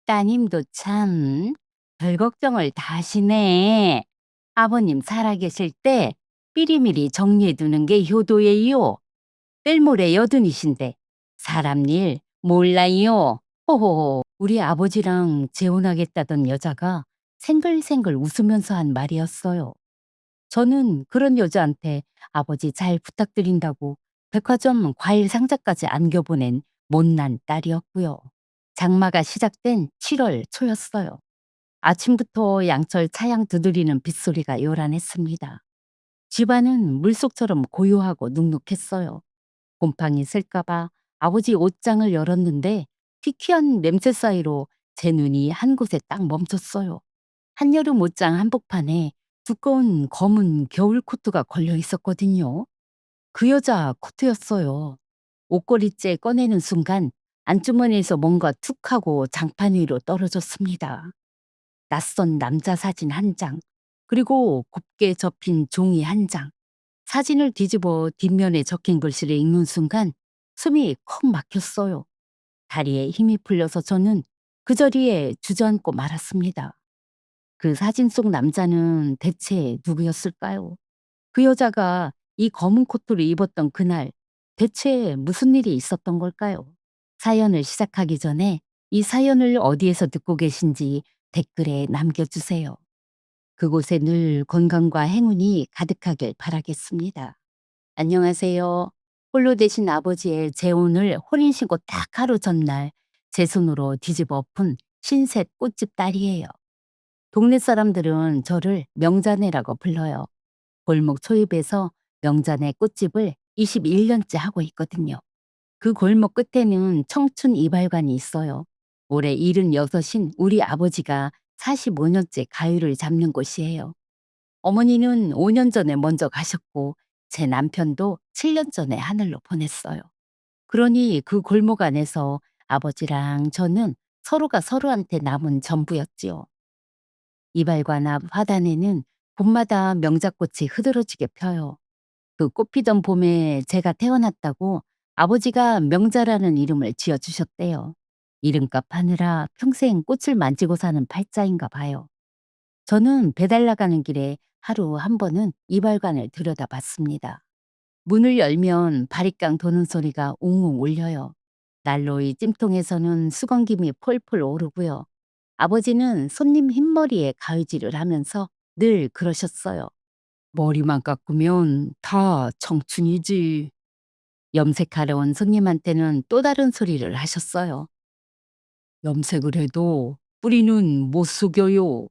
따님도 참 별 걱정을 다 하시네. 아버님 살아계실 때 미리미리 정리해 두는 게 효도예요. 뺄모레 여든이신데 사람 일 몰라요. 호호호. 우리 아버지랑 재혼하겠다던 여자가 생글생글 웃으면서 한 말이었어요. 저는 그런 여자한테 아버지 잘 부탁드린다고 백화점 과일 상자까지 안겨보낸 못난 딸이었고요. 장마가 시작된 7월 초였어요. 아침부터 양철 차양 두드리는 빗소리가 요란했습니다. 집안은 물속처럼 고요하고 눅눅했어요. 곰팡이 쓸까봐 아버지 옷장을 열었는데 희귀한 냄새 사이로 제 눈이 한 곳에 딱 멈췄어요. 한여름 옷장 한복판에 두꺼운 검은 겨울 코트가 걸려 있었거든요. 그 여자 코트였어요. 옷걸이째 꺼내는 순간 안주머니에서 뭔가 툭 하고 장판 위로 떨어졌습니다. 낯선 남자 사진 한 장, 그리고 곱게 접힌 종이 한 장. 사진을 뒤집어 뒷면에 적힌 글씨를 읽는 순간 숨이 컥 막혔어요. 다리에 힘이 풀려서 저는 그 자리에 주저앉고 말았습니다. 그 사진 속 남자는 대체 누구였을까요? 그 여자가 이 검은 코트를 입었던 그날 대체 무슨 일이 있었던 걸까요? 사연을 시작하기 전에 이 사연을 어디에서 듣고 계신지 댓글에 남겨주세요. 그곳에 늘 건강과 행운이 가득하길 바라겠습니다. 안녕하세요. 홀로 되신 아버지의 재혼을 혼인신고 딱 하루 전날 제 손으로 뒤집어 엎은 신셋 꽃집 딸이에요. 동네 사람들은 저를 명자네라고 불러요. 골목 초입에서 명자네 꽃집을 21년째 하고 있거든요. 그 골목 끝에는 청춘 이발관이 있어요. 올해 76인 우리 아버지가 45년째 가위를 잡는 곳이에요. 어머니는 5년 전에 먼저 가셨고 제 남편도 7년 전에 하늘로 보냈어요. 그러니 그 골목 안에서 아버지랑 저는 서로가 서로한테 남은 전부였지요. 이발관 앞 화단에는 봄마다 명자꽃이 흐드러지게 펴요. 그 꽃피던 봄에 제가 태어났다고 아버지가 명자라는 이름을 지어주셨대요. 이름값 하느라 평생 꽃을 만지고 사는 팔자인가 봐요. 저는 배달 나가는 길에 하루 한 번은 이발관을 들여다봤습니다. 문을 열면 바리깡 도는 소리가 웅웅 울려요. 난로의 찜통에서는 수건김이 폴폴 오르고요. 아버지는 손님 흰머리에 가위질을 하면서 늘 그러셨어요. 머리만 깎으면 다 청춘이지. 염색하러 온 손님한테는 또 다른 소리를 하셨어요. 염색을 해도 뿌리는 못 속여요.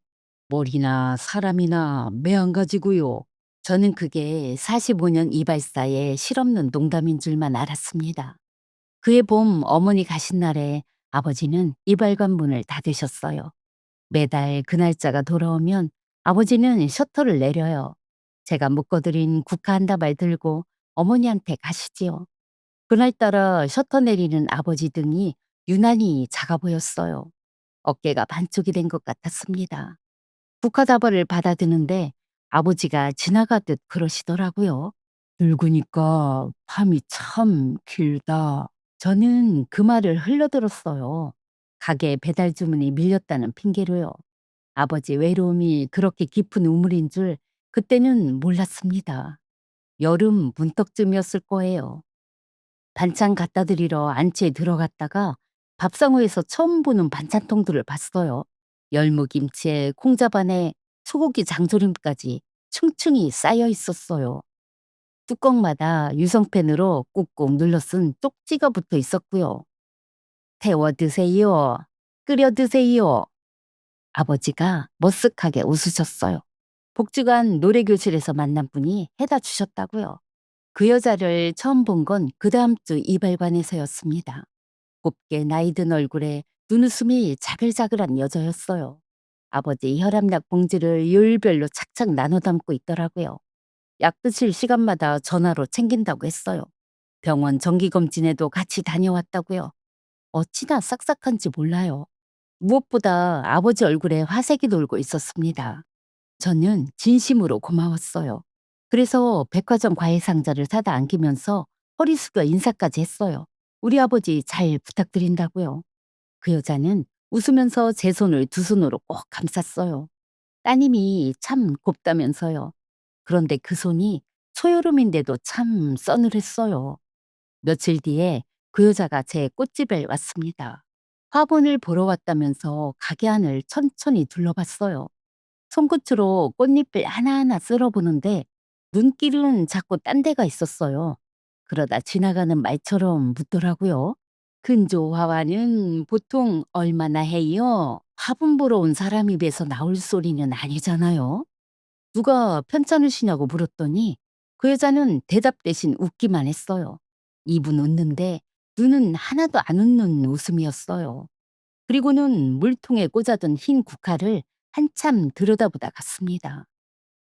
머리나 사람이나 매한가지고요. 저는 그게 45년 이발사의 실없는 농담인 줄만 알았습니다. 그해 봄 어머니 가신 날에 아버지는 이발관 문을 닫으셨어요. 매달 그 날짜가 돌아오면 아버지는 셔터를 내려요. 제가 묶어드린 국화 한 다발 들고 어머니한테 가시지요. 그날따라 셔터 내리는 아버지 등이 유난히 작아 보였어요. 어깨가 반쪽이 된 것 같았습니다. 국화다발을 받아드는데 아버지가 지나가듯 그러시더라고요. 늙으니까 밤이 참 길다. 저는 그 말을 흘려들었어요. 가게 배달 주문이 밀렸다는 핑계로요. 아버지 외로움이 그렇게 깊은 우물인 줄 그때는 몰랐습니다. 여름 문턱쯤이었을 거예요. 반찬 갖다 드리러 안치에 들어갔다가 밥상우에서 처음 보는 반찬통들을 봤어요. 열무김치에 콩자반에 소고기 장조림까지 층층이 쌓여 있었어요. 뚜껑마다 유성펜으로 꾹꾹 눌러 쓴 쪽지가 붙어 있었고요. 태워 드세요. 끓여 드세요. 아버지가 머쓱하게 웃으셨어요. 복지관 노래교실에서 만난 분이 해다 주셨다고요. 그 여자를 처음 본 건 그 다음 주 이발관에서였습니다. 곱게 나이든 얼굴에 눈웃음이 자글자글한 여자였어요. 아버지 혈압약 봉지를 요일별로 착착 나눠 담고 있더라고요. 약 드실 시간마다 전화로 챙긴다고 했어요. 병원 정기검진에도 같이 다녀왔다고요. 어찌나 싹싹한지 몰라요. 무엇보다 아버지 얼굴에 화색이 돌고 있었습니다. 저는 진심으로 고마웠어요. 그래서 백화점 과일 상자를 사다 안기면서 허리 숙여 인사까지 했어요. 우리 아버지 잘 부탁드린다고요. 그 여자는 웃으면서 제 손을 두 손으로 꼭 감쌌어요. 따님이 참 곱다면서요. 그런데 그 손이 초여름인데도 참 서늘했어요. 며칠 뒤에 그 여자가 제 꽃집에 왔습니다. 화분을 보러 왔다면서 가게 안을 천천히 둘러봤어요. 손끝으로 꽃잎을 하나하나 쓸어보는데 눈길은 자꾸 딴 데가 있었어요. 그러다 지나가는 말처럼 묻더라고요. 근조화환은 보통 얼마나 해요? 화분 보러 온 사람 입에서 나올 소리는 아니잖아요. 누가 편찮으시냐고 물었더니 그 여자는 대답 대신 웃기만 했어요. 입은 웃는데 눈은 하나도 안 웃는 웃음이었어요. 그리고는 물통에 꽂아둔 흰 국화를 한참 들여다보다 갔습니다.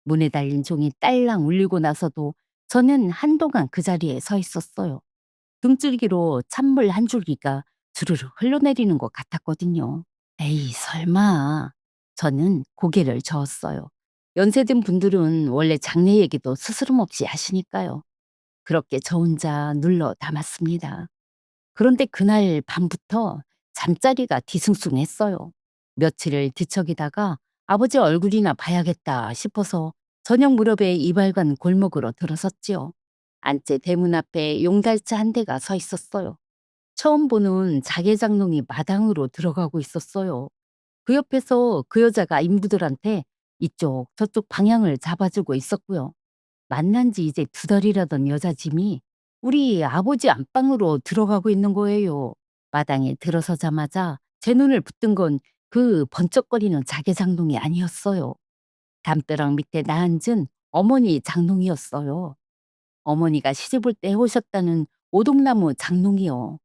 문에 달린 종이 딸랑 울리고 나서도 저는 한동안 그 자리에 서 있었어요. 등줄기로 찬물 한 줄기가 주르르 흘러내리는 것 같았거든요. 에이, 설마. 저는 고개를 저었어요. 연세든 분들은 원래 장래 얘기도 스스럼 없이 하시니까요. 그렇게 저 혼자 눌러 담았습니다. 그런데 그날 밤부터 잠자리가 뒤숭숭했어요. 며칠을 뒤척이다가 아버지 얼굴이나 봐야겠다 싶어서 저녁 무렵에 이발관 골목으로 들어섰지요. 안째 대문 앞에 용달차 한 대가 서 있었어요. 처음 보는 자개장롱이 마당으로 들어가고 있었어요. 그 옆에서 그 여자가 인부들한테 이쪽 저쪽 방향을 잡아주고 있었고요. 만난 지 이제 두 달이라던 여자 짐이 우리 아버지 안방으로 들어가고 있는 거예요. 마당에 들어서자마자 제 눈을 붙든 건 그 번쩍거리는 자개장롱이 아니었어요. 담벼락 밑에 나앉은 어머니 장롱이었어요. 어머니가 시집올 때 해오셨다는 오동나무 장롱이요.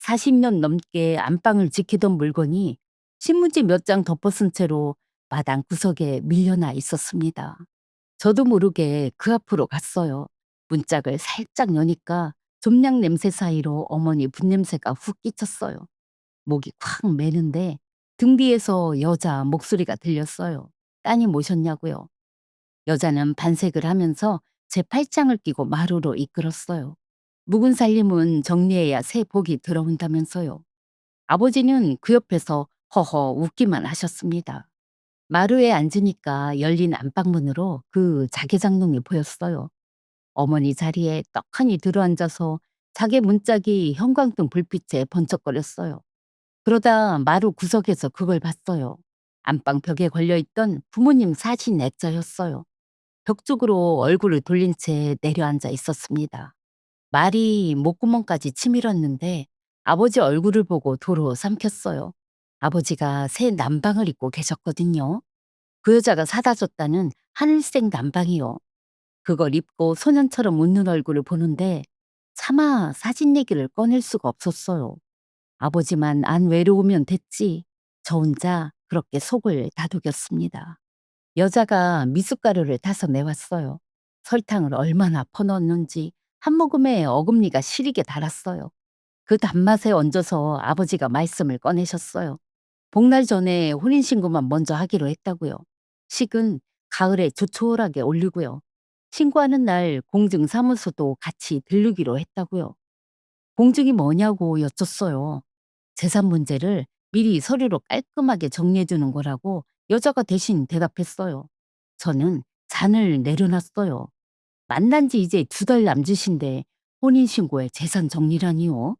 40년 넘게 안방을 지키던 물건이 신문지 몇 장 덮어쓴 채로 마당 구석에 밀려나 있었습니다. 저도 모르게 그 앞으로 갔어요. 문짝을 살짝 여니까 좀냥 냄새 사이로 어머니 분냄새가 훅 끼쳤어요. 목이 콱 매는데 등 뒤에서 여자 목소리가 들렸어요. 따님 오셨냐고요. 여자는 반색을 하면서 제 팔짱을 끼고 마루로 이끌었어요. 묵은 살림은 정리해야 새 복이 들어온다면서요. 아버지는 그 옆에서 허허 웃기만 하셨습니다. 마루에 앉으니까 열린 안방문으로 그 자개장롱이 보였어요. 어머니 자리에 떡하니 들어앉아서 자개 문짝이 형광등 불빛에 번쩍거렸어요. 그러다 마루 구석에서 그걸 봤어요. 안방 벽에 걸려있던 부모님 사진 액자였어요. 벽 쪽으로 얼굴을 돌린 채 내려앉아 있었습니다. 말이 목구멍까지 치밀었는데 아버지 얼굴을 보고 도로 삼켰어요. 아버지가 새 남방을 입고 계셨거든요. 그 여자가 사다 줬다는 하늘색 남방이요. 그걸 입고 소년처럼 웃는 얼굴을 보는데 차마 사진 얘기를 꺼낼 수가 없었어요. 아버지만 안 외로우면 됐지. 저 혼자 그렇게 속을 다독였습니다. 여자가 미숫가루를 타서 내왔어요. 설탕을 얼마나 퍼넣었는지 한 모금에 어금니가 시리게 달았어요. 그 단맛에 얹어서 아버지가 말씀을 꺼내셨어요. 복날 전에 혼인신고만 먼저 하기로 했다고요. 식은 가을에 조촐하게 올리고요. 신고하는 날 공증사무소도 같이 들르기로 했다고요. 공증이 뭐냐고 여쭸어요. 재산 문제를 미리 서류로 깔끔하게 정리해 주는 거라고 여자가 대신 대답했어요. 저는 잔을 내려놨어요. 만난 지 이제 두 달 남짓인데 혼인신고에 재산 정리라니요.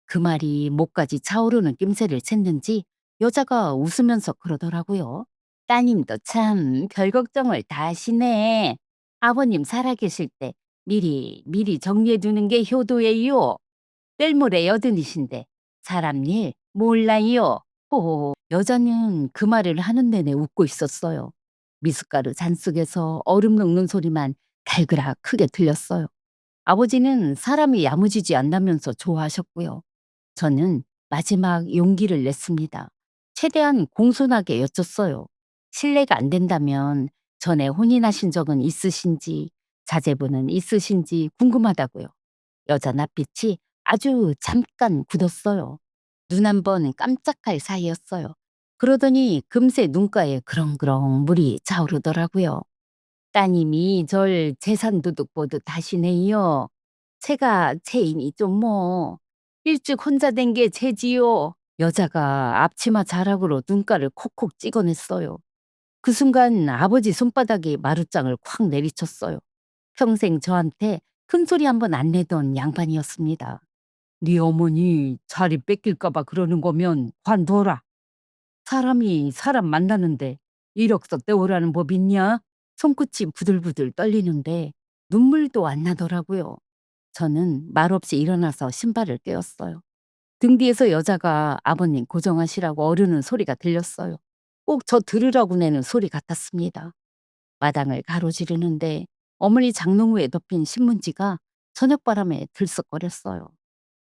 그 말이 목까지 차오르는 낌새를 챘는지 여자가 웃으면서 그러더라고요. 따님도 참 별 걱정을 다 하시네. 아버님 살아계실 때 미리 정리해 두는 게 효도예요. 뜰모래 여든이신데 사람 일 몰라요. 호호. 여자는 그 말을 하는 내내 웃고 있었어요. 미숫가루 잔 속에서 얼음 녹는 소리만 달그락 크게 들렸어요. 아버지는 사람이 야무지지 않다면서 좋아하셨고요. 저는 마지막 용기를 냈습니다. 최대한 공손하게 여쭸어요. 실례가 안 된다면 전에 혼인하신 적은 있으신지, 자제분은 있으신지 궁금하다고요. 여자 낯빛이 아주 잠깐 굳었어요. 눈 한 번 깜짝할 사이였어요. 그러더니 금세 눈가에 그렁그렁 물이 차오르더라고요. 따님이 절 재산 도둑 보듯 하시네요. 제가 죄인이 좀 뭐. 일찍 혼자 된 게 죄지요. 여자가 앞치마 자락으로 눈가를 콕콕 찍어냈어요. 그 순간 아버지 손바닥이 마루장을 콱 내리쳤어요. 평생 저한테 큰 소리 한 번 안 내던 양반이었습니다. 네 어머니 자리 뺏길까 봐 그러는 거면 관둬라. 사람이 사람 만나는데 이력서 떼오라는 법 있냐? 손끝이 부들부들 떨리는데 눈물도 안 나더라고요. 저는 말없이 일어나서 신발을 꿰었어요. 등 뒤에서 여자가 아버님 고정하시라고 어르는 소리가 들렸어요. 꼭 저 들으라고 내는 소리 같았습니다. 마당을 가로지르는데 어머니 장롱 위에 덮인 신문지가 저녁바람에 들썩거렸어요.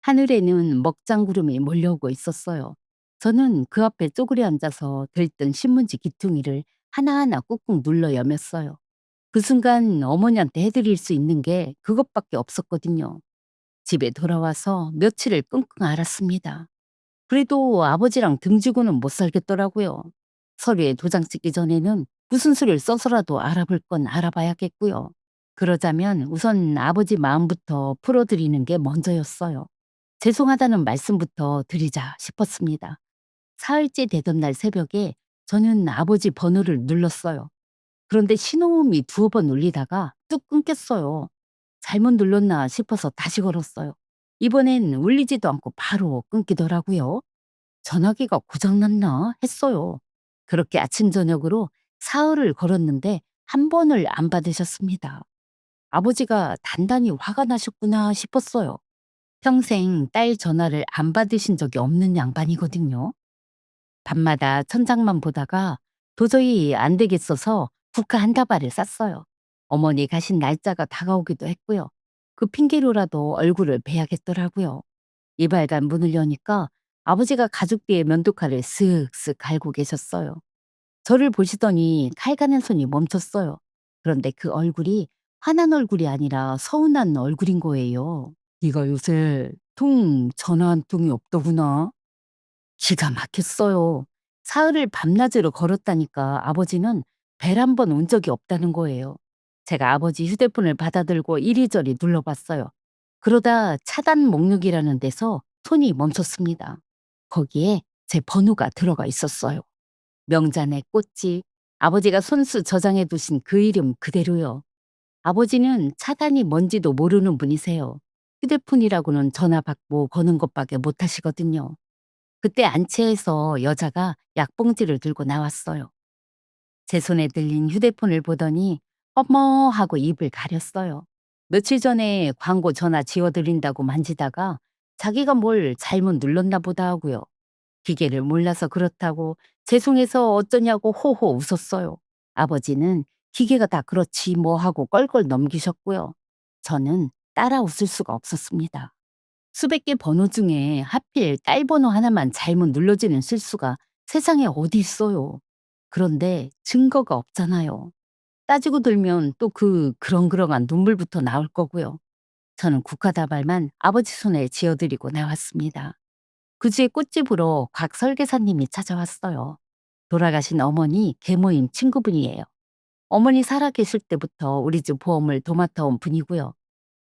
하늘에는 먹장구름이 몰려오고 있었어요. 저는 그 앞에 쪼그려 앉아서 들뜬 신문지 기퉁이를 하나하나 꾹꾹 눌러 여몄어요. 그 순간 어머니한테 해드릴 수 있는 게 그것밖에 없었거든요. 집에 돌아와서 며칠을 끙끙 앓았습니다. 그래도 아버지랑 등지고는 못 살겠더라고요. 서류에 도장 찍기 전에는 무슨 수를 써서라도 알아볼 건 알아봐야겠고요. 그러자면 우선 아버지 마음부터 풀어드리는 게 먼저였어요. 죄송하다는 말씀부터 드리자 싶었습니다. 사흘째 되던 날 새벽에 저는 아버지 번호를 눌렀어요. 그런데 신호음이 두어 번 울리다가 뚝 끊겼어요. 잘못 눌렀나 싶어서 다시 걸었어요. 이번엔 울리지도 않고 바로 끊기더라고요. 전화기가 고장났나 했어요. 그렇게 아침 저녁으로 사흘을 걸었는데 한 번을 안 받으셨습니다. 아버지가 단단히 화가 나셨구나 싶었어요. 평생 딸 전화를 안 받으신 적이 없는 양반이거든요. 밤마다 천장만 보다가 도저히 안 되겠어서 국화 한 다발을 쌌어요. 어머니 가신 날짜가 다가오기도 했고요. 그 핑계로라도 얼굴을 뵈야겠더라고요. 이발관 문을 여니까 아버지가 가죽 뒤에 면도칼을 쓱쓱 갈고 계셨어요. 저를 보시더니 칼 가는 손이 멈췄어요. 그런데 그 얼굴이 화난 얼굴이 아니라 서운한 얼굴인 거예요. 네가 요새 통 전화 한 통이 없더구나. 기가 막혔어요. 사흘을 밤낮으로 걸었다니까 아버지는 벨 한 번 온 적이 없다는 거예요. 제가 아버지 휴대폰을 받아들고 이리저리 눌러봤어요. 그러다 차단 목록이라는 데서 손이 멈췄습니다. 거기에 제 번호가 들어가 있었어요. 명잔에 꽃집, 아버지가 손수 저장해 두신 그 이름 그대로요. 아버지는 차단이 뭔지도 모르는 분이세요. 휴대폰이라고는 전화 받고 거는 것밖에 못 하시거든요. 그때 안채에서 여자가 약봉지를 들고 나왔어요. 제 손에 들린 휴대폰을 보더니 어머 하고 입을 가렸어요. 며칠 전에 광고 전화 지워드린다고 만지다가 자기가 뭘 잘못 눌렀나 보다 하고요. 기계를 몰라서 그렇다고 죄송해서 어쩌냐고 호호 웃었어요. 아버지는 기계가 다 그렇지 뭐 하고 껄껄 넘기셨고요. 저는 따라 웃을 수가 없었습니다. 수백 개 번호 중에 하필 딸 번호 하나만 잘못 눌러지는 실수가 세상에 어디 있어요. 그런데 증거가 없잖아요. 따지고 들면 또 그렁그렁한 눈물부터 나올 거고요. 저는 국화다발만 아버지 손에 쥐어드리고 나왔습니다. 그 주에 꽃집으로 곽 설계사님이 찾아왔어요. 돌아가신 어머니 계모임 친구분이에요. 어머니 살아계실 때부터 우리 집 보험을 도맡아온 분이고요.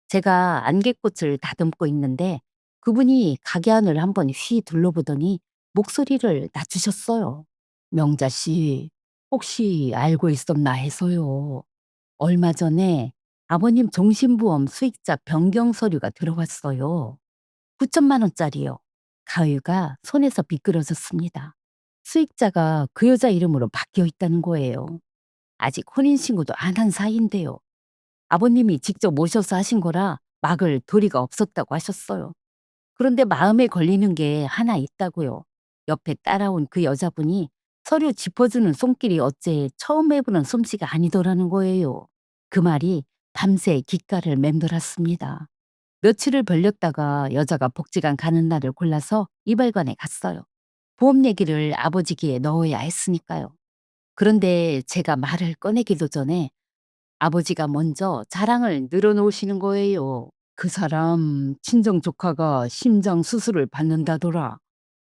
제가 안개꽃을 다듬고 있는데 그분이 가게 안을 한번 휘 둘러보더니 목소리를 낮추셨어요. 명자 씨, 혹시 알고 있었나 해서요. 얼마 전에 아버님 종신보험 수익자 변경 서류가 들어왔어요. 9천만 원짜리요. 가위가 손에서 미끄러졌습니다. 수익자가 그 여자 이름으로 바뀌어 있다는 거예요. 아직 혼인신고도 안 한 사이인데요. 아버님이 직접 모셔서 하신 거라 막을 도리가 없었다고 하셨어요. 그런데 마음에 걸리는 게 하나 있다고요. 옆에 따라온 그 여자분이 서류 짚어주는 손길이 어째 처음 해보는 솜씨가 아니더라는 거예요. 그 말이 밤새 귓가를 맴돌았습니다. 며칠을 벌렸다가 여자가 복지관 가는 날을 골라서 이발관에 갔어요. 보험 얘기를 아버지 귀에 넣어야 했으니까요. 그런데 제가 말을 꺼내기도 전에 아버지가 먼저 자랑을 늘어놓으시는 거예요. 그 사람 친정 조카가 심장 수술을 받는다더라.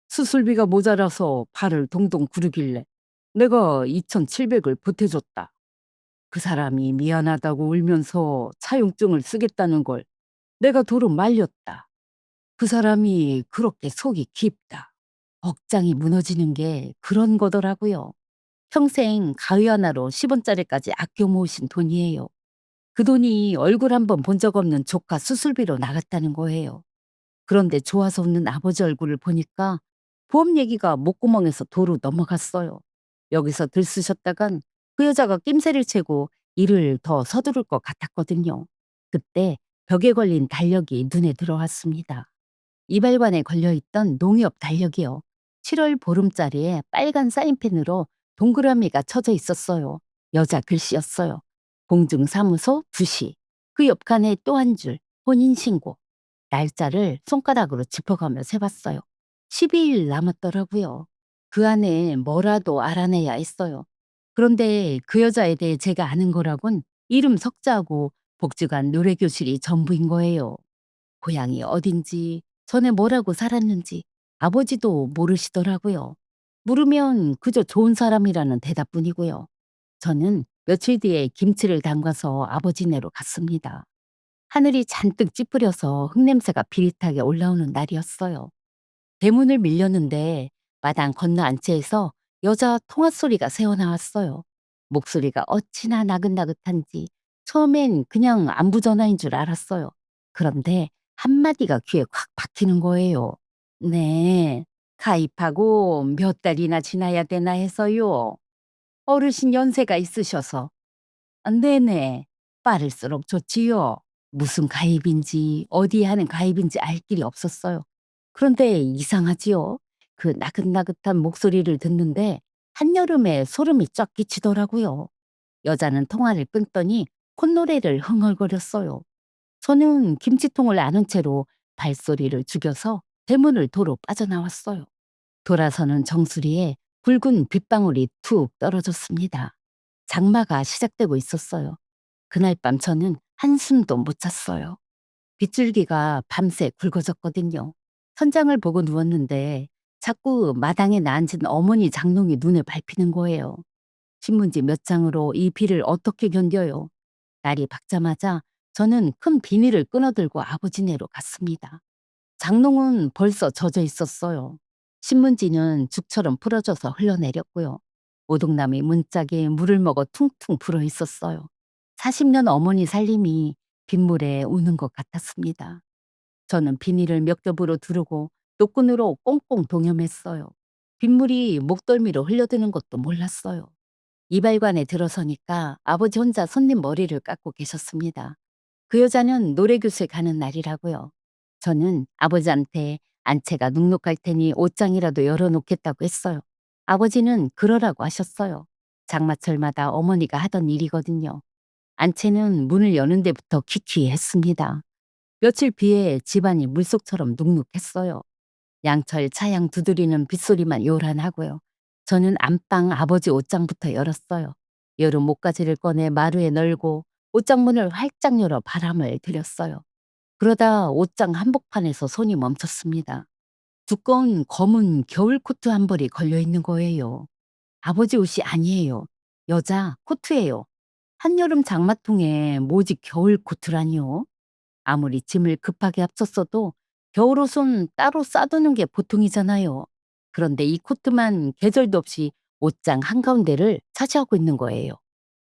수술비가 모자라서 발을 동동 구르길래 내가 2,700을 보태줬다. 그 사람이 미안하다고 울면서 차용증을 쓰겠다는 걸 내가 도로 말렸다. 그 사람이 그렇게 속이 깊다. 억장이 무너지는 게 그런 거더라고요. 평생 가위 하나로 10원짜리까지 아껴 모으신 돈이에요. 그 돈이 얼굴 한번 본 적 없는 조카 수술비로 나갔다는 거예요. 그런데 좋아서 웃는 아버지 얼굴을 보니까 보험 얘기가 목구멍에서 도로 넘어갔어요. 여기서 들쑤셨다간 그 여자가 낌새를 채고 일을 더 서두를 것 같았거든요. 그때 벽에 걸린 달력이 눈에 들어왔습니다. 이발관에 걸려있던 농협 달력이요. 7월 보름자리에 빨간 사인펜으로 동그라미가 쳐져 있었어요. 여자 글씨였어요. 공중사무소 2시. 그 옆칸에 또 한 줄, 혼인신고. 날짜를 손가락으로 짚어가며 세봤어요. 12일 남았더라고요. 그 안에 뭐라도 알아내야 했어요. 그런데 그 여자에 대해 제가 아는 거라곤 이름 석자하고 복지관 노래교실이 전부인 거예요. 고향이 어딘지, 전에 뭐라고 살았는지 아버지도 모르시더라고요. 물으면 그저 좋은 사람이라는 대답뿐이고요. 저는 며칠 뒤에 김치를 담가서 아버지네로 갔습니다. 하늘이 잔뜩 찌푸려서 흙냄새가 비릿하게 올라오는 날이었어요. 대문을 밀렸는데 마당 건너 안채에서 여자 통화 소리가 새어나왔어요. 목소리가 어찌나 나긋나긋한지 처음엔 그냥 안부 전화인 줄 알았어요. 그런데 한마디가 귀에 콱 박히는 거예요. 네, 가입하고 몇 달이나 지나야 되나 해서요. 어르신 연세가 있으셔서. 네네, 빠를수록 좋지요. 무슨 가입인지 어디에 하는 가입인지 알 길이 없었어요. 그런데 이상하지요. 그 나긋나긋한 목소리를 듣는데 한여름에 소름이 쫙 끼치더라고요. 여자는 통화를 끊더니 콧노래를 흥얼거렸어요. 저는 김치통을 안은 채로 발소리를 죽여서 대문을 도로 빠져나왔어요. 돌아서는 정수리에 붉은 빗방울이 툭 떨어졌습니다. 장마가 시작되고 있었어요. 그날 밤 저는 한숨도 못 잤어요. 빗줄기가 밤새 굵어졌거든요. 천장을 보고 누웠는데 자꾸 마당에 앉은 어머니 장롱이 눈에 밟히는 거예요. 신문지 몇 장으로 이 비를 어떻게 견뎌요? 날이 밝자마자 저는 큰 비닐을 끊어들고 아버지네로 갔습니다. 장롱은 벌써 젖어 있었어요. 신문지는 죽처럼 풀어져서 흘러내렸고요. 오동남이 문짝에 물을 먹어 퉁퉁 불어 있었어요. 40년 어머니 살림이 빗물에 우는 것 같았습니다. 저는 비닐을 몇 겹으로 두르고 노끈으로 꽁꽁 동여맸어요. 빗물이 목덜미로 흘려드는 것도 몰랐어요. 이발관에 들어서니까 아버지 혼자 손님 머리를 깎고 계셨습니다. 그 여자는 노래교실 가는 날이라고요. 저는 아버지한테 안채가 눅눅할 테니 옷장이라도 열어놓겠다고 했어요. 아버지는 그러라고 하셨어요. 장마철마다 어머니가 하던 일이거든요. 안채는 문을 여는 데부터 퀴퀴했습니다. 며칠 비에 집안이 물속처럼 눅눅했어요. 양철 차양 두드리는 빗소리만 요란하고요. 저는 안방 아버지 옷장부터 열었어요. 여름 목가지를 꺼내 마루에 널고 옷장 문을 활짝 열어 바람을 들였어요. 그러다 옷장 한복판에서 손이 멈췄습니다. 두꺼운 검은 겨울 코트 한 벌이 걸려 있는 거예요. 아버지 옷이 아니에요. 여자 코트예요. 한여름 장마통에 모직 겨울 코트라니요. 아무리 짐을 급하게 합쳤어도 겨울옷은 따로 싸두는 게 보통이잖아요. 그런데 이 코트만 계절도 없이 옷장 한가운데를 차지하고 있는 거예요.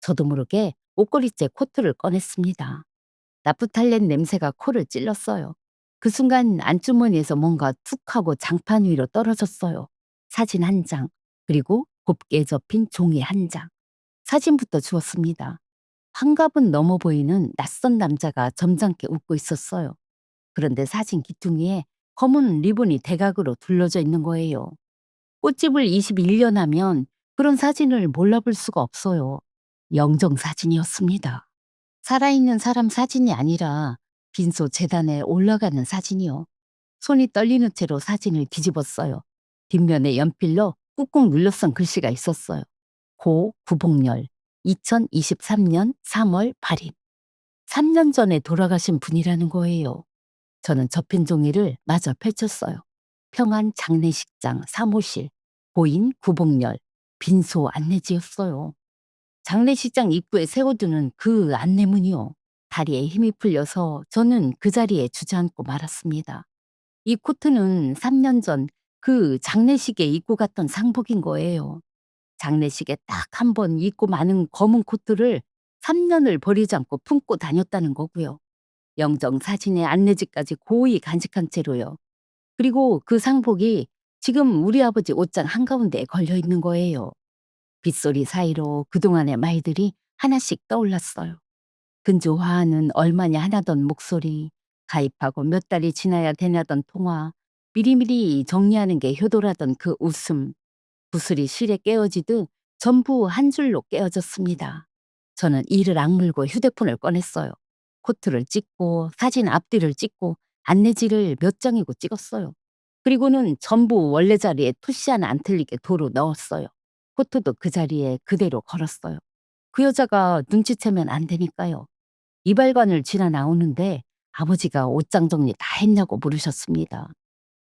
저도 모르게 옷걸이째 코트를 꺼냈습니다. 나프탈렌 냄새가 코를 찔렀어요. 그 순간 안주머니에서 뭔가 툭 하고 장판 위로 떨어졌어요. 사진 한 장, 그리고 곱게 접힌 종이 한 장. 사진부터 주었습니다. 환갑은 넘어 보이는 낯선 남자가 점잖게 웃고 있었어요. 그런데 사진 기퉁이에 검은 리본이 대각으로 둘러져 있는 거예요. 꽃집을 21년 하면 그런 사진을 몰라볼 수가 없어요. 영정 사진이었습니다. 살아있는 사람 사진이 아니라 빈소 재단에 올라가는 사진이요. 손이 떨리는 채로 사진을 뒤집었어요. 뒷면에 연필로 꾹꾹 눌러 쓴 글씨가 있었어요. 고 구복열 2023년 3월 8일. 3년 전에 돌아가신 분이라는 거예요. 저는 접힌 종이를 마저 펼쳤어요. 평안 장례식장 사무실, 고인 구복열, 빈소 안내지였어요. 장례식장 입구에 세워두는 그 안내문이요. 다리에 힘이 풀려서 저는 그 자리에 주저앉고 말았습니다. 이 코트는 3년 전 그 장례식에 입고 갔던 상복인 거예요. 장례식에 딱 한 번 입고 마는 검은 코트를 3 년을 버리지 않고 품고 다녔다는 거고요. 영정 사진에 안내지까지 고이 간직한 채로요. 그리고 그 상복이 지금 우리 아버지 옷장 한가운데에 걸려 있는 거예요. 빗소리 사이로 그동안의 말들이 하나씩 떠올랐어요. 근조화하는 얼마냐 하나던 목소리, 가입하고 몇 달이 지나야 되냐던 통화, 미리미리 정리하는 게 효도라던 그 웃음, 구슬이 실에 깨어지듯 전부 한 줄로 깨어졌습니다. 저는 이를 악물고 휴대폰을 꺼냈어요. 코트를 찍고 사진 앞뒤를 찍고 안내지를 몇 장이고 찍었어요. 그리고는 전부 원래 자리에 토시 하나 안 틀리게 도로 넣었어요. 코트도 그 자리에 그대로 걸었어요. 그 여자가 눈치채면 안 되니까요. 이발관을 지나 나오는데 아버지가 옷장 정리 다 했냐고 물으셨습니다.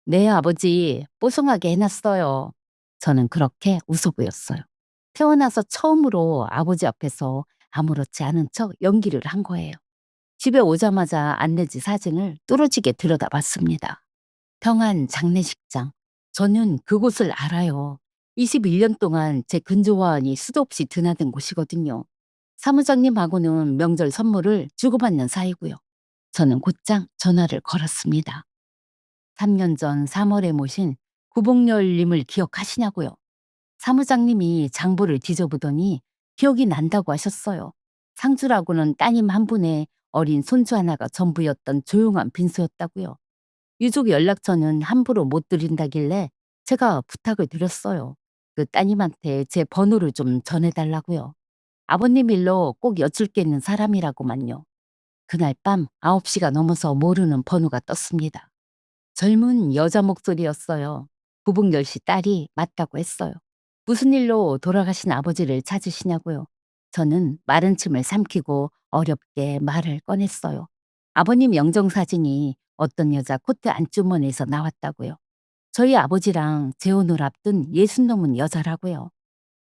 네, 아버지, 뽀송하게 해놨어요. 저는 그렇게 웃어 보였어요. 태어나서 처음으로 아버지 앞에서 아무렇지 않은 척 연기를 한 거예요. 집에 오자마자 안내지 사진을 뚫어지게 들여다봤습니다. 평안 장례식장. 저는 그곳을 알아요. 21년 동안 제 근조화환이 수도 없이 드나든 곳이거든요. 사무장님하고는 명절 선물을 주고받는 사이고요. 저는 곧장 전화를 걸었습니다. 3년 전 3월에 모신 구복열님을 기억하시냐고요. 사무장님이 장부를 뒤져보더니 기억이 난다고 하셨어요. 상주라고는 따님 한 분의 어린 손주 하나가 전부였던 조용한 빈소였다고요. 유족 연락처는 함부로 못 드린다길래 제가 부탁을 드렸어요. 그 따님한테 제 번호를 좀 전해달라고요. 아버님 일로 꼭 여쭐 게 있는 사람이라고만요. 그날 밤 9시가 넘어서 모르는 번호가 떴습니다. 젊은 여자 목소리였어요. 구복열 씨 딸이 맞다고 했어요. 무슨 일로 돌아가신 아버지를 찾으시냐고요. 저는 마른 침을 삼키고 어렵게 말을 꺼냈어요. 아버님 영정사진이 어떤 여자 코트 안주머니에서 나왔다고요. 저희 아버지랑 재혼을 앞둔 60 넘은 여자라고요.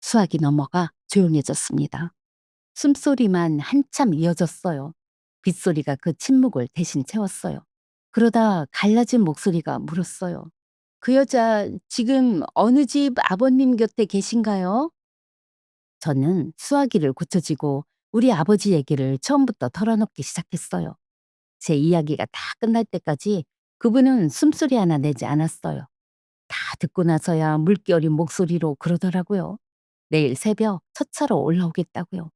수학이 넘어가 조용해졌습니다. 숨소리만 한참 이어졌어요. 빗소리가 그 침묵을 대신 채웠어요. 그러다 갈라진 목소리가 물었어요. 그 여자 지금 어느 집 아버님 곁에 계신가요? 저는 수화기를 고쳐쥐고 우리 아버지 얘기를 처음부터 털어놓기 시작했어요. 제 이야기가 다 끝날 때까지 그분은 숨소리 하나 내지 않았어요. 다 듣고 나서야 물결인 목소리로 그러더라고요. 내일 새벽 첫 차로 올라오겠다고요.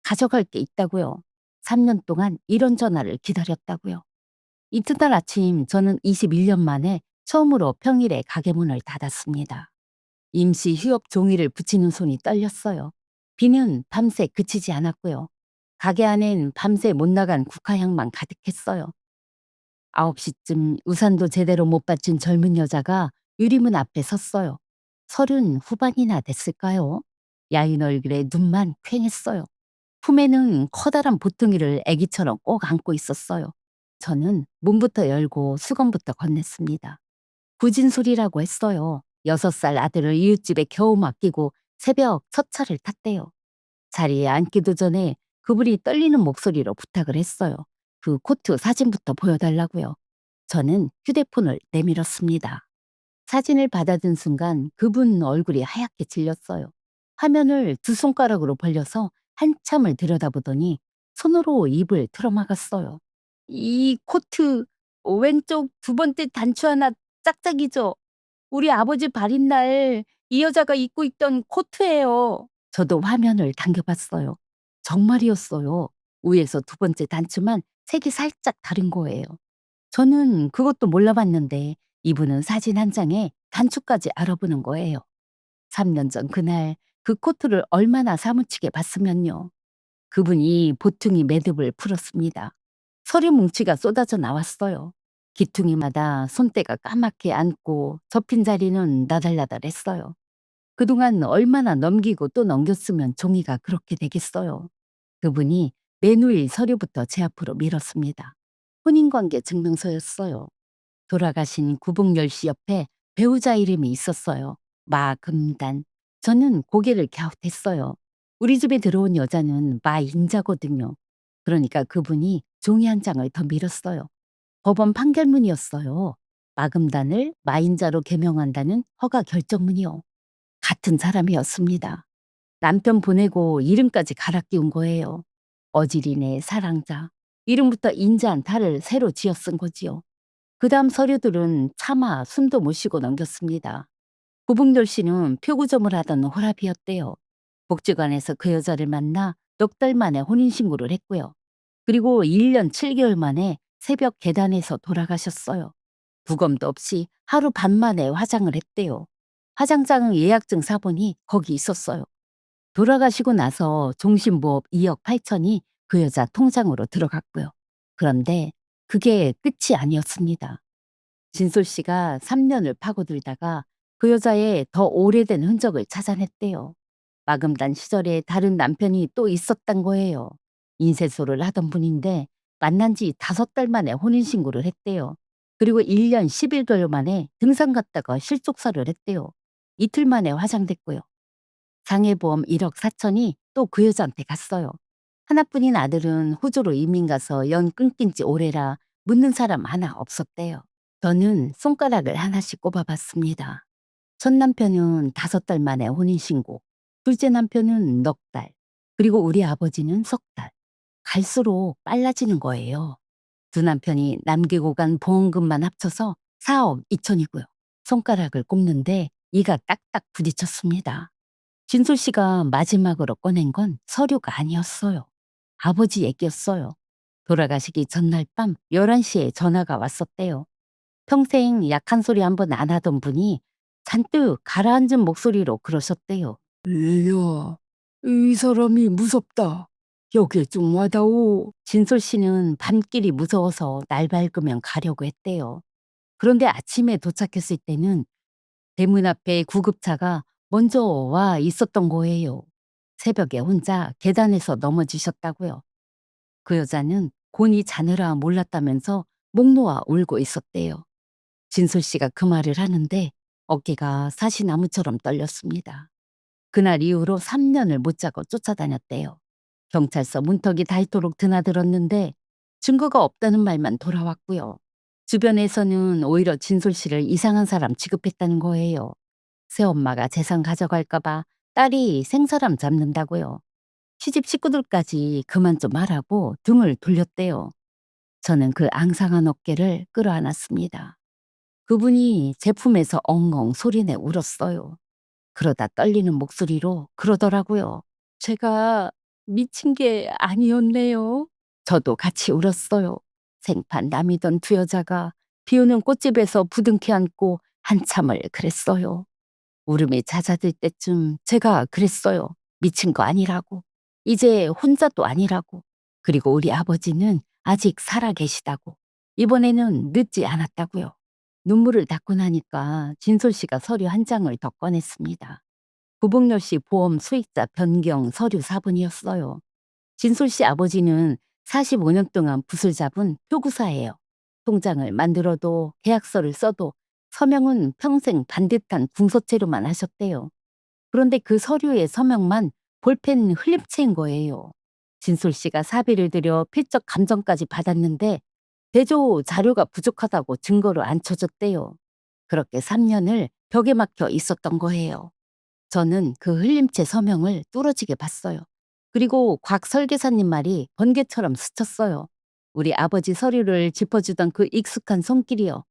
가져갈 게 있다고요. 3년 동안 이런 전화를 기다렸다고요. 이튿날 아침 저는 21년 만에 처음으로 평일에 가게 문을 닫았습니다. 임시 휴업 종이를 붙이는 손이 떨렸어요. 비는 밤새 그치지 않았고요. 가게 안엔 밤새 못 나간 국화향만 가득했어요. 9시쯤 우산도 제대로 못 받친 젊은 여자가 유리문 앞에 섰어요. 30 후반이나 됐을까요? 야윈 얼굴에 눈만 퀭했어요. 품에는 커다란 보퉁이를 아기처럼 꼭 안고 있었어요. 저는 문부터 열고 수건부터 건넸습니다. 구진 소리라고 했어요. 6살 아들을 이웃집에 겨우 맡기고 새벽 첫 차를 탔대요. 자리에 앉기도 전에 그분이 떨리는 목소리로 부탁을 했어요. 그 코트 사진부터 보여달라고요. 저는 휴대폰을 내밀었습니다. 사진을 받아든 순간 그분 얼굴이 하얗게 질렸어요. 화면을 두 손가락으로 벌려서 한참을 들여다보더니 손으로 입을 틀어막았어요. 이 코트 왼쪽 두 번째 단추 하나 짝짝이죠. 우리 아버지 발인 날 이 여자가 입고 있던 코트예요. 저도 화면을 당겨봤어요. 정말이었어요. 위에서 두 번째 단추만 색이 살짝 다른 거예요. 저는 그것도 몰라봤는데 이분은 사진 한 장에 단추까지 알아보는 거예요. 3년 전 그날 그 코트를 얼마나 사무치게 봤으면요. 그분이 보퉁이 매듭을 풀었습니다. 서류 뭉치가 쏟아져 나왔어요. 기퉁이마다 손때가 까맣게 앉고 접힌 자리는 나달나달했어요. 그동안 얼마나 넘기고 또 넘겼으면 종이가 그렇게 되겠어요. 그분이 내놓을 서류부터 제 앞으로 밀었습니다. 혼인관계 증명서였어요. 돌아가신 구복열 씨 옆에 배우자 이름이 있었어요. 마금단. 저는 고개를 갸웃했어요. 우리 집에 들어온 여자는 마인자거든요. 그러니까 그분이 종이 한 장을 더 밀었어요. 법원 판결문이었어요. 마금단을 마인자로 개명한다는 허가 결정문이요. 같은 사람이었습니다. 남편 보내고 이름까지 갈아 끼운 거예요. 어지린의 사랑자. 이름부터 인자한 달을 새로 지어 쓴 거지요. 그다음 서류들은 차마 숨도 못 쉬고 넘겼습니다. 고북렬 씨는 표구점을 하던 호랍이었대요. 복지관에서 그 여자를 만나 넉 달 만에 혼인신고를 했고요. 그리고 1년 7개월 만에 새벽 계단에서 돌아가셨어요. 부검도 없이 하루 반 만에 화장을 했대요. 화장장 예약증 사본이 거기 있었어요. 돌아가시고 나서 종신부업 2억 8천이 그 여자 통장으로 들어갔고요. 그런데 그게 끝이 아니었습니다. 진솔 씨가 3년을 파고들다가 그 여자의 더 오래된 흔적을 찾아냈대요. 마금단 시절에 다른 남편이 또 있었단 거예요. 인쇄소를 하던 분인데 만난 지 5달 만에 혼인신고를 했대요. 그리고 1년 11개월 만에 등산 갔다가 실족사를 했대요. 이틀 만에 화장됐고요. 장애보험 1억 4천이 또 그 여자한테 갔어요. 하나뿐인 아들은 호주로 이민 가서 연 끊긴 지 오래라 묻는 사람 하나 없었대요. 저는 손가락을 하나씩 꼽아봤습니다. 첫 남편은 5달 만에 혼인신고, 둘째 남편은 넉 달, 그리고 우리 아버지는 석 달. 갈수록 빨라지는 거예요. 두 남편이 남기고 간 보험금만 합쳐서 4억 2천이고요. 손가락을 꼽는데 이가 딱딱 부딪혔습니다. 진솔 씨가 마지막으로 꺼낸 건 서류가 아니었어요. 아버지 얘기였어요. 돌아가시기 전날 밤 11시에 전화가 왔었대요. 평생 약한 소리 한 번 안 하던 분이 잔뜩 가라앉은 목소리로 그러셨대요. "리야, 이 사람이 무섭다. 여길 좀 와다오." 진솔 씨는 밤길이 무서워서 날 밝으면 가려고 했대요. 그런데 아침에 도착했을 때는 대문 앞에 구급차가 먼저 와 있었던 거예요. 새벽에 혼자 계단에서 넘어지셨다고요. 그 여자는 곤이 자느라 몰랐다면서 목 놓아 울고 있었대요. 진솔 씨가 그 말을 하는데 어깨가 사시나무처럼 떨렸습니다. 그날 이후로 3년을 못 자고 쫓아다녔대요. 경찰서 문턱이 닳도록 드나들었는데 증거가 없다는 말만 돌아왔고요. 주변에서는 오히려 진솔 씨를 이상한 사람 취급했다는 거예요. 새엄마가 재산 가져갈까봐 딸이 생사람 잡는다고요. 시집 식구들까지 그만 좀 하라고 등을 돌렸대요. 저는 그 앙상한 어깨를 끌어안았습니다. 그분이 제품에서 엉엉 소리내 울었어요. 그러다 떨리는 목소리로 그러더라고요. 제가 미친 게 아니었네요. 저도 같이 울었어요. 생판 남이던 두 여자가 비오는 꽃집에서 부둥켜 안고 한참을 그랬어요. 울음이 잦아들 때쯤 제가 그랬어요. 미친 거 아니라고. 이제 혼자도 아니라고. 그리고 우리 아버지는 아직 살아 계시다고. 이번에는 늦지 않았다고요. 눈물을 닦고 나니까 진솔 씨가 서류 한 장을 더 꺼냈습니다. 구복렬 씨 보험 수익자 변경 서류 사본이었어요. 진솔 씨 아버지는 45년 동안 붓을 잡은 표구사예요. 통장을 만들어도 계약서를 써도 서명은 평생 반듯한 궁서체로만 하셨대요. 그런데 그 서류의 서명만 볼펜 흘림체인 거예요. 진솔 씨가 사비를 들여 필적 감정까지 받았는데 대조 자료가 부족하다고 증거로 안 쳐줬대요. 그렇게 3년을 벽에 막혀 있었던 거예요. 저는 그 흘림체 서명을 뚫어지게 봤어요. 그리고 곽 설계사님 말이 번개처럼 스쳤어요. 우리 아버지 서류를 짚어주던 그 익숙한 손길이요.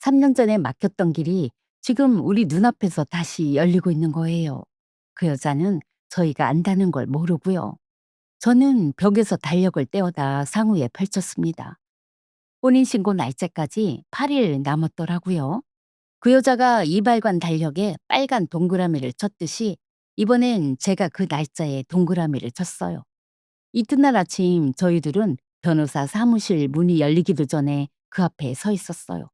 3년 전에 막혔던 길이 지금 우리 눈앞에서 다시 열리고 있는 거예요. 그 여자는 저희가 안다는 걸 모르고요. 저는 벽에서 달력을 떼어다 상우에 펼쳤습니다. 혼인신고 날짜까지 8일 남았더라고요. 그 여자가 이발관 달력에 빨간 동그라미를 쳤듯이 이번엔 제가 그 날짜에 동그라미를 쳤어요. 이튿날 아침 저희들은 변호사 사무실 문이 열리기도 전에 그 앞에 서 있었어요.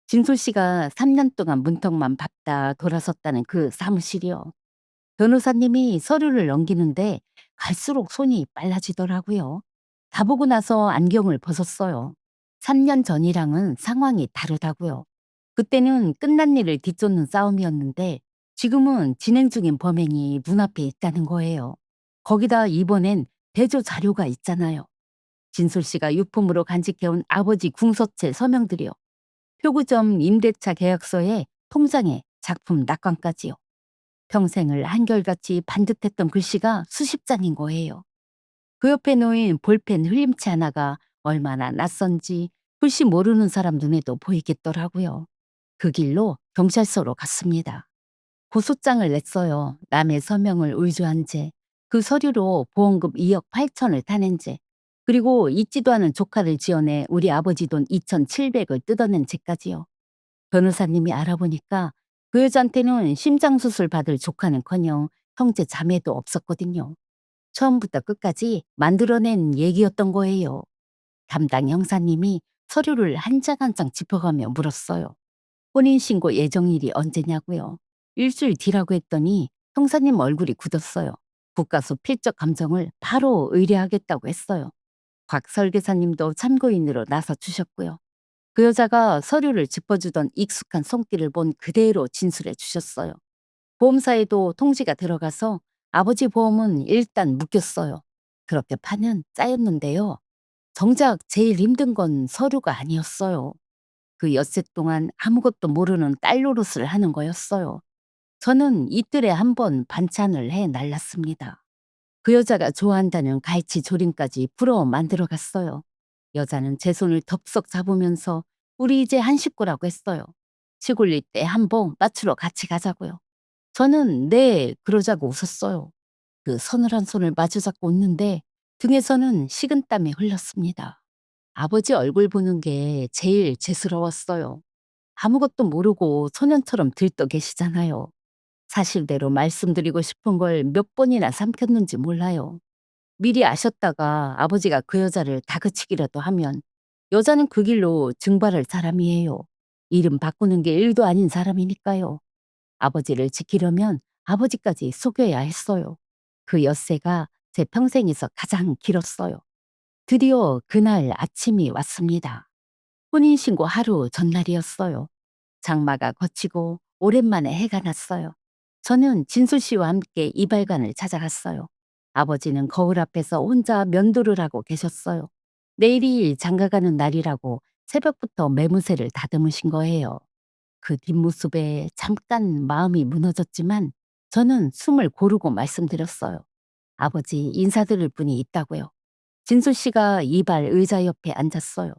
진솔 씨가 3년 동안 문턱만 밟다 돌아섰다는 그 사무실이요. 변호사님이 서류를 넘기는데 갈수록 손이 빨라지더라고요. 다 보고 나서 안경을 벗었어요. 3년 전이랑은 상황이 다르다고요. 그때는 끝난 일을 뒤쫓는 싸움이었는데 지금은 진행 중인 범행이 눈앞에 있다는 거예요. 거기다 이번엔 대조 자료가 있잖아요. 진솔 씨가 유품으로 간직해온 아버지 궁서체 서명들이요. 표구점 임대차 계약서에 통장에 작품 낙관까지요. 평생을 한결같이 반듯했던 글씨가 수십 장인 거예요. 그 옆에 놓인 볼펜 흘림체 하나가 얼마나 낯선지 글씨 모르는 사람 눈에도 보이겠더라고요. 그 길로 경찰서로 갔습니다. 고소장을 냈어요. 남의 서명을 의주한 죄, 그 서류로 보험금 2억 8천을 타낸 죄, 그리고 있지도 않은 조카를 지어내 우리 아버지 돈 2,700을 뜯어낸 죄까지요. 변호사님이 알아보니까 그 여자한테는 심장수술 받을 조카는커녕 형제 자매도 없었거든요. 처음부터 끝까지 만들어낸 얘기였던 거예요. 담당 형사님이 서류를 한 장 한 장 짚어가며 물었어요. 혼인신고 예정일이 언제냐고요. 일주일 뒤라고 했더니 형사님 얼굴이 굳었어요. 국가수 필적 감정을 바로 의뢰하겠다고 했어요. 곽 설계사님도 참고인으로 나서 주셨고요. 그 여자가 서류를 짚어주던 익숙한 손길을 본 그대로 진술해 주셨어요. 보험사에도 통지가 들어가서 아버지 보험은 일단 묶였어요. 그렇게 판은 짜였는데요. 정작 제일 힘든 건 서류가 아니었어요. 그 엿새 동안 아무것도 모르는 딸 노릇을 하는 거였어요. 저는 이틀에 한 번 반찬을 해 날랐습니다. 그 여자가 좋아한다는 갈치 조림까지 풀어 만들어 갔어요. 여자는 제 손을 덥석 잡으면서 우리 이제 한 식구라고 했어요. 시골릴 때 한봉 맞추러 같이 가자고요. 저는 네 그러자고 웃었어요. 그 서늘한 손을 마주잡고 웃는데 등에서는 식은땀이 흘렀습니다. 아버지 얼굴 보는 게 제일 죄스러웠어요. 아무것도 모르고 소년처럼 들떠 계시잖아요. 사실대로 말씀드리고 싶은 걸 몇 번이나 삼켰는지 몰라요. 미리 아셨다가 아버지가 그 여자를 다그치기라도 하면 여자는 그 길로 증발할 사람이에요. 이름 바꾸는 게 일도 아닌 사람이니까요. 아버지를 지키려면 아버지까지 속여야 했어요. 그 엿새가 제 평생에서 가장 길었어요. 드디어 그날 아침이 왔습니다. 혼인신고 하루 전날이었어요. 장마가 걷히고 오랜만에 해가 났어요. 저는 진수 씨와 함께 이발관을 찾아갔어요. 아버지는 거울 앞에서 혼자 면도를 하고 계셨어요. 내일이 장가가는 날이라고 새벽부터 매무새를 다듬으신 거예요. 그 뒷모습에 잠깐 마음이 무너졌지만 저는 숨을 고르고 말씀드렸어요. 아버지 인사드릴 분이 있다고요. 진수 씨가 이발 의자 옆에 앉았어요.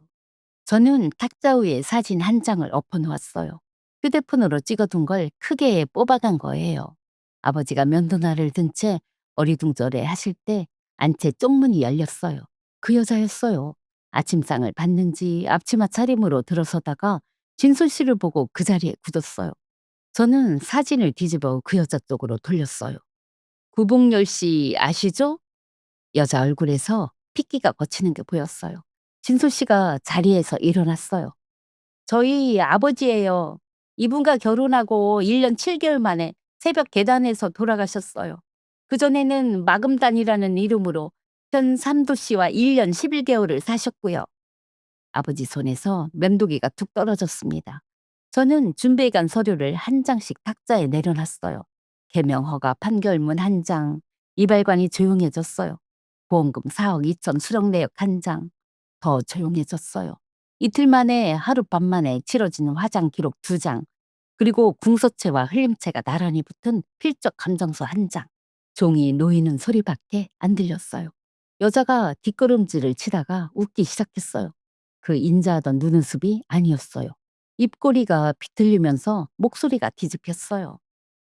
저는 탁자 위에 사진 한 장을 엎어놓았어요. 휴대폰으로 찍어둔 걸 크게 뽑아간 거예요. 아버지가 면도날을 든 채 어리둥절해 하실 때 안채 쪽문이 열렸어요. 그 여자였어요. 아침상을 받는지 앞치마 차림으로 들어서다가 진솔 씨를 보고 그 자리에 굳었어요. 저는 사진을 뒤집어 그 여자 쪽으로 돌렸어요. 구봉열 씨 아시죠? 여자 얼굴에서 핏기가 거치는 게 보였어요. 진솔 씨가 자리에서 일어났어요. 저희 아버지예요. 이분과 결혼하고 1년 7개월 만에 새벽 계단에서 돌아가셨어요. 그전에는 마금단이라는 이름으로 현 삼도씨와 1년 11개월을 사셨고요. 아버지 손에서 면도기가 툭 떨어졌습니다. 저는 준비해간 서류를 한 장씩 탁자에 내려놨어요. 개명허가 판결문 한 장, 이발관이 조용해졌어요. 보험금 4억 2천 수령 내역 한 장, 더 조용해졌어요. 이틀 만에 하룻밤 만에 치러진 화장 기록 2장, 그리고 궁서체와 흘림체가 나란히 붙은 필적 감정서 한 장. 종이 놓이는 소리밖에 안 들렸어요. 여자가 뒷걸음질을 치다가 웃기 시작했어요. 그 인자하던 눈웃음이 아니었어요. 입꼬리가 비틀리면서 목소리가 뒤집혔어요.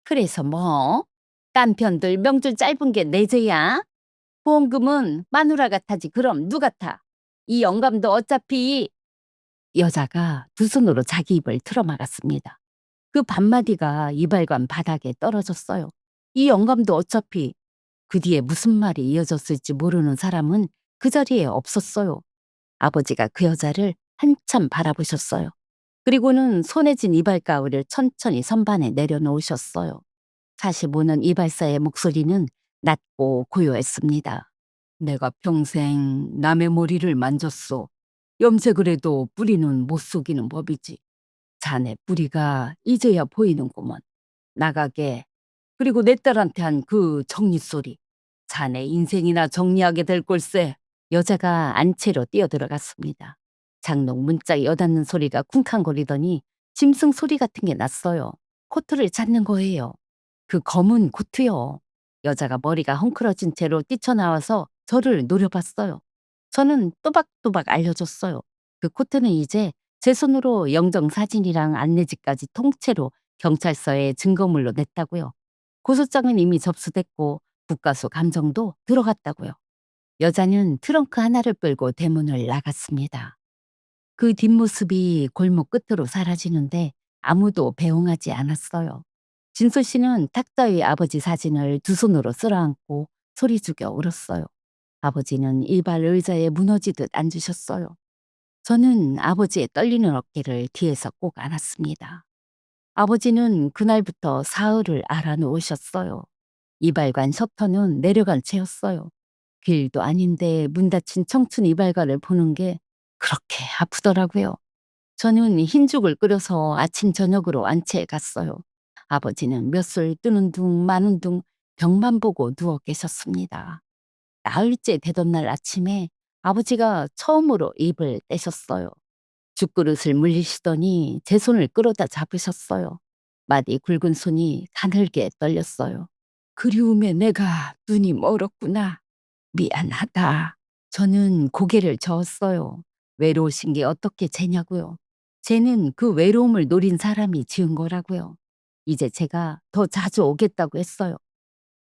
그래서 뭐? 남편들 명줄 짧은 게 내 죄야? 보험금은 마누라가 타지 그럼 누가 타? 이 영감도 어차피 여자가 두 손으로 자기 입을 틀어막았습니다. 그 반마디가 이발관 바닥에 떨어졌어요. 이 영감도 어차피 그 뒤에 무슨 말이 이어졌을지 모르는 사람은 그 자리에 없었어요. 아버지가 그 여자를 한참 바라보셨어요. 그리고는 손에 쥔 이발가위를 천천히 선반에 내려놓으셨어요. 45년 이발사의 목소리는 낮고 고요했습니다. 내가 평생 남의 머리를 만졌소. 염색을 해도 뿌리는 못 속이는 법이지. 자네 뿌리가 이제야 보이는구먼. 나가게. 그리고 내 딸한테 한 그 정리 소리. 자네 인생이나 정리하게 될 걸세. 여자가 안채로 뛰어들어갔습니다. 장롱 문짝 여닫는 소리가 쿵쾅거리더니 짐승 소리 같은 게 났어요. 코트를 찾는 거예요. 그 검은 코트요. 여자가 머리가 헝클어진 채로 뛰쳐나와서 저를 노려봤어요. 저는 또박또박 알려줬어요. 그 코트는 이제 제 손으로 영정사진이랑 안내지까지 통째로 경찰서에 증거물로 냈다고요. 고소장은 이미 접수됐고 국가수 감정도 들어갔다고요. 여자는 트렁크 하나를 끌고 대문을 나갔습니다. 그 뒷모습이 골목 끝으로 사라지는데 아무도 배웅하지 않았어요. 진솔 씨는 탁자 위 아버지 사진을 두 손으로 쓸어안고 소리 죽여 울었어요. 아버지는 일발 의자에 무너지듯 앉으셨어요. 저는 아버지의 떨리는 어깨를 뒤에서 꼭 안았습니다. 아버지는 그날부터 사흘을 알아놓으셨어요. 이발관 셔터는 내려간 채였어요. 길도 아닌데 문 닫힌 청춘 이발관을 보는 게 그렇게 아프더라고요. 저는 흰죽을 끓여서 아침 저녁으로 안채해 갔어요. 아버지는 몇술 뜨는 둥 마는 둥 벽만 보고 누워 계셨습니다. 나흘째 되던 날 아침에 아버지가 처음으로 입을 떼셨어요. 죽그릇을 물리시더니 제 손을 끌어다 잡으셨어요. 마디 굵은 손이 가늘게 떨렸어요. 그리움에 내가 눈이 멀었구나. 미안하다. 저는 고개를 저었어요. 외로우신 게 어떻게 죄냐고요. 쟤는 그 외로움을 노린 사람이 지은 거라고요. 이제 제가 더 자주 오겠다고 했어요.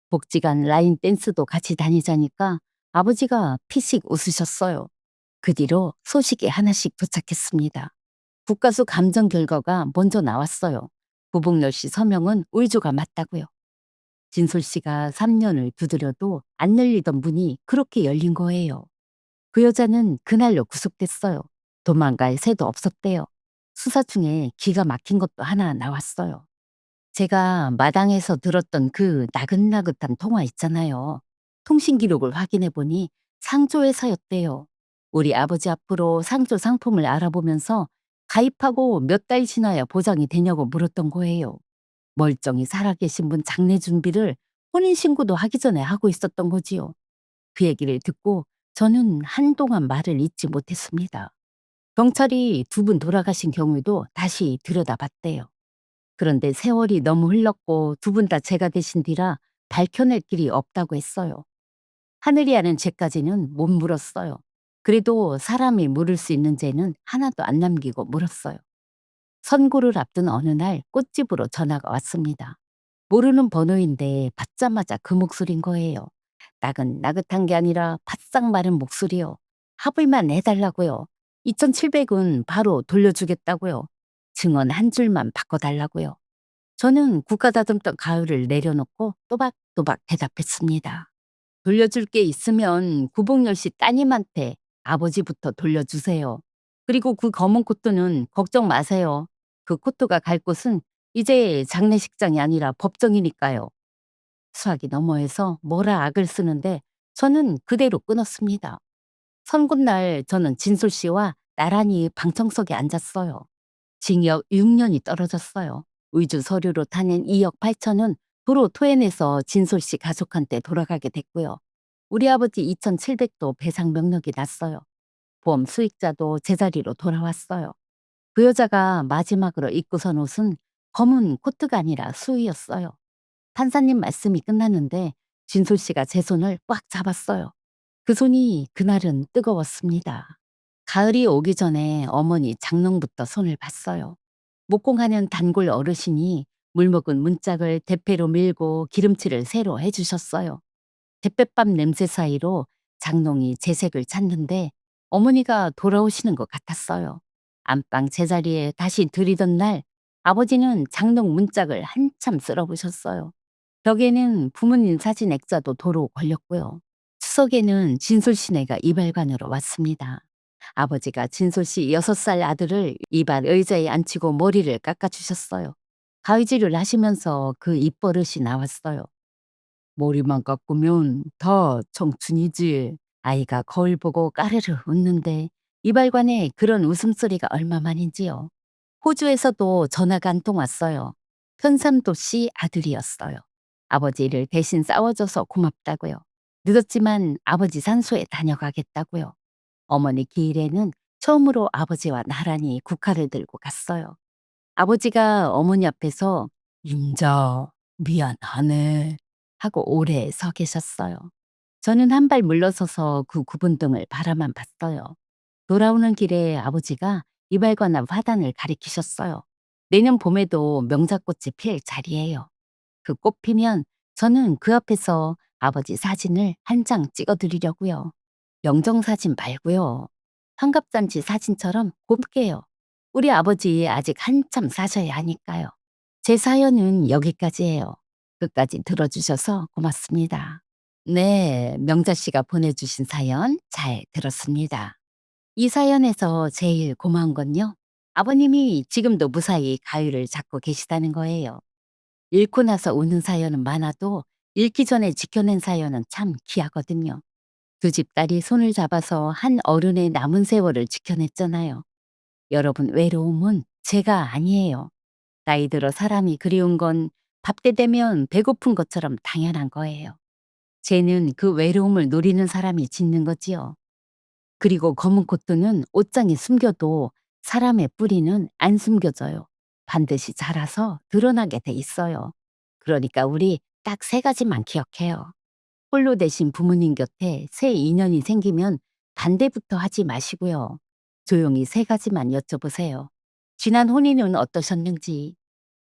복지관 라인 댄스도 같이 다니자니까 아버지가 피식 웃으셨어요. 그 뒤로 소식이 하나씩 도착했습니다. 국가수 감정 결과가 먼저 나왔어요. 부북렬 씨 서명은 울주가 맞다고요. 진솔 씨가 3년을 두드려도 안 열리던 문이 그렇게 열린 거예요. 그 여자는 그날로 구속됐어요. 도망갈 새도 없었대요. 수사 중에 기가 막힌 것도 하나 나왔어요. 제가 마당에서 들었던 그 나긋나긋한 통화 있잖아요. 통신 기록을 확인해 보니 상조회사였대요. 우리 아버지 앞으로 상조 상품을 알아보면서 가입하고 몇 달 지나야 보장이 되냐고 물었던 거예요. 멀쩡히 살아계신 분 장례 준비를 혼인신고도 하기 전에 하고 있었던 거지요. 그 얘기를 듣고 저는 한동안 말을 잇지 못했습니다. 경찰이 두 분 돌아가신 경우도 다시 들여다봤대요. 그런데 세월이 너무 흘렀고 두 분 다 제가 되신 뒤라 밝혀낼 길이 없다고 했어요. 하늘이 아는 죄까지는 못 물었어요. 그래도 사람이 물을 수 있는 죄는 하나도 안 남기고 물었어요. 선고를 앞둔 어느 날 꽃집으로 전화가 왔습니다. 모르는 번호인데 받자마자 그 목소린 거예요. 나긋나긋한 게 아니라 바싹 마른 목소리요. 합의만 해달라고요. 2,700은 바로 돌려주겠다고요. 증언 한 줄만 바꿔달라고요. 저는 국가 다듬던 가을을 내려놓고 또박또박 대답했습니다. 돌려줄 게 있으면 구복열 씨 따님한테 아버지부터 돌려주세요. 그리고 그 검은 코트는 걱정 마세요. 그 코트가 갈 곳은 이제 장례식장이 아니라 법정이니까요. 수학이 너머해서 뭐라 악을 쓰는데 저는 그대로 끊었습니다. 선고날 저는 진솔 씨와 나란히 방청석에 앉았어요. 징역 6년이 떨어졌어요. 의주 서류로 타낸 2억 8천은 도로 토해내서 진솔 씨 가족한테 돌아가게 됐고요. 우리 아버지 2,700도 배상 명령이 났어요. 보험 수익자도 제자리로 돌아왔어요. 그 여자가 마지막으로 입고 선 옷은 검은 코트가 아니라 수의였어요. 판사님 말씀이 끝났는데 진솔 씨가 제 손을 꽉 잡았어요. 그 손이 그날은 뜨거웠습니다. 가을이 오기 전에 어머니 장롱부터 손을 봤어요. 목공하는 단골 어르신이 물 먹은 문짝을 대패로 밀고 기름칠을 새로 해주셨어요. 햇볕밥 냄새 사이로 장롱이 제 색을 찾는데 어머니가 돌아오시는 것 같았어요. 안방 제자리에 다시 들이던 날 아버지는 장롱 문짝을 한참 쓸어보셨어요. 벽에는 부모님 사진 액자도 도로 걸렸고요. 추석에는 진솔 씨네가 이발관으로 왔습니다. 아버지가 진솔 씨 6살 아들을 이발 의자에 앉히고 머리를 깎아주셨어요. 가위질을 하시면서 그 입버릇이 나왔어요. 머리만 깎으면 다 청춘이지. 아이가 거울 보고 까르르 웃는데 이발관에 그런 웃음소리가 얼마만인지요. 호주에서도 전화가 한 통 왔어요. 편삼도 씨 아들이었어요. 아버지를 대신 싸워줘서 고맙다고요. 늦었지만 아버지 산소에 다녀가겠다고요. 어머니 기일에는 처음으로 아버지와 나란히 국화를 들고 갔어요. 아버지가 어머니 앞에서 "임자, 미안하네." 하고 오래 서 계셨어요. 저는 한 발 물러서서 그 굽은 등을 바라만 봤어요. 돌아오는 길에 아버지가 이발관 앞 화단을 가리키셨어요. 내년 봄에도 명자꽃이 필 자리예요. 그 꽃 피면 저는 그 앞에서 아버지 사진을 한 장 찍어 드리려고요. 영정사진 말고요. 환갑잔치 사진처럼 곱게요. 우리 아버지 아직 한참 사셔야 하니까요. 제 사연은 여기까지예요. 끝까지 들어주셔서 고맙습니다. 네, 명자 씨가 보내주신 사연 잘 들었습니다. 이 사연에서 제일 고마운 건요. 아버님이 지금도 무사히 가위를 잡고 계시다는 거예요. 잃고 나서 우는 사연은 많아도 잃기 전에 지켜낸 사연은 참 귀하거든요. 두 집 딸이 손을 잡아서 한 어른의 남은 세월을 지켜냈잖아요. 여러분, 외로움은 죄가 아니에요. 나이 들어 사람이 그리운 건 밥때 되면 배고픈 것처럼 당연한 거예요. 죄는 그 외로움을 노리는 사람이 짓는 거지요. 그리고 검은 코트는 옷장에 숨겨도 사람의 뿌리는 안 숨겨져요. 반드시 자라서 드러나게 돼 있어요. 그러니까 우리 딱 세 가지만 기억해요. 홀로 되신 부모님 곁에 새 인연이 생기면 반대부터 하지 마시고요. 조용히 세 가지만 여쭤보세요. 지난 혼인은 어떠셨는지,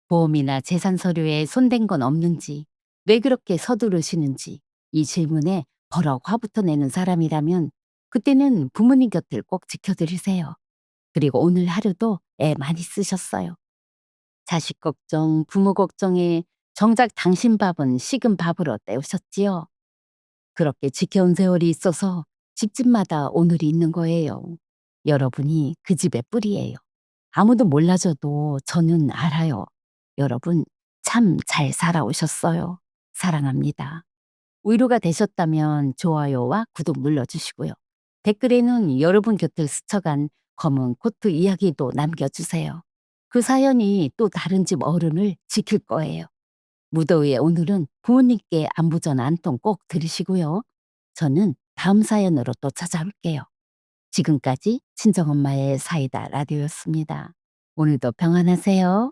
보험이나 재산 서류에 손댄 건 없는지, 왜 그렇게 서두르시는지, 이 질문에 버럭 화부터 내는 사람이라면 그때는 부모님 곁을 꼭 지켜드리세요. 그리고 오늘 하루도 애 많이 쓰셨어요. 자식 걱정, 부모 걱정에 정작 당신 밥은 식은 밥으로 때우셨지요. 그렇게 지켜온 세월이 있어서 집집마다 오늘이 있는 거예요. 여러분이 그 집의 뿌리예요. 아무도 몰라줘도 저는 알아요. 여러분 참 잘 살아오셨어요. 사랑합니다. 위로가 되셨다면 좋아요와 구독 눌러주시고요. 댓글에는 여러분 곁을 스쳐간 검은 코트 이야기도 남겨주세요. 그 사연이 또 다른 집 어른을 지킬 거예요. 무더위에 오늘은 부모님께 안부 전화 한 통 꼭 들으시고요. 저는 다음 사연으로 또 찾아올게요. 지금까지 친정엄마의 사이다 라디오였습니다. 오늘도 평안하세요.